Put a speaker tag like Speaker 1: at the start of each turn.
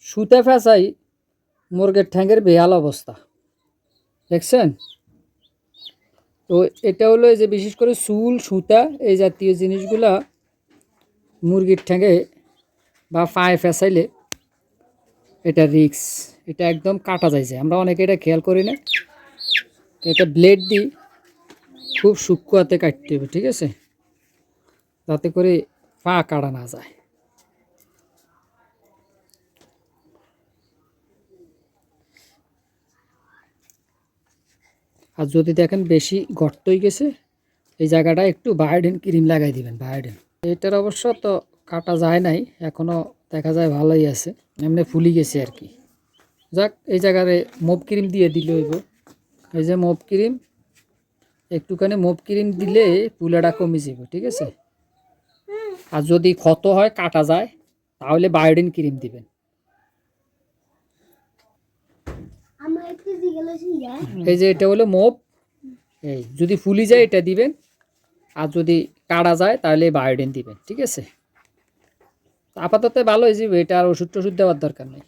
Speaker 1: সুতা ফেঁসাই মুরগের ঠ্যাঙ্গের বেহাল অবস্থা দেখছেন। তো এটা হলো এই যে বিশেষ করে চুল সুতা এই জাতীয় জিনিসগুলা মুরগির ঠ্যাঙ্গে বা পায়ে ফেঁসাইলে এটা রিক্স, এটা একদম কাটা যাইছে। আমরা অনেকে এটা খেয়াল করি না। তো এটা ব্লেড দিয়ে খুব সূক্ষ্ম হাতে কাটতে হবে, ঠিক আছে, যাতে করে পা কাটা না যায়। আর যদি দেখেন বেশি গর্ত হয়ে গেছে এই জায়গাটা একটু বায়োডিন ক্রিম লাগাই দিবেন। বায়োডিন এটার অবশ্য তো কাটা যায় নাই, এখনও দেখা যায় ভালোই আছে, এমনি ফুলি গেছে আর কি। যাক, এই জায়গায় মোভ ক্রিম দিয়ে দিলে হইব। এই যে মোভ ক্রিম, একটুখানি মোভ ক্রিম দিলে পুলাটা কমে যাব, ঠিক আছে। আর যদি ক্ষত হয় কাটা যায় তাহলে বায়োডিন ক্রিম দিবেন। এই যে এটা হলো মোভ, এই যদি ফুলি যায় এটা দিবেন, আর যদি কাটা যায় তাহলে বায়োডিন দিবেন, ঠিক আছে। আপাতত ভালো হয়ে যাবে, এটা আর ওষুধ টষুধ দেওয়ার দরকার নেই।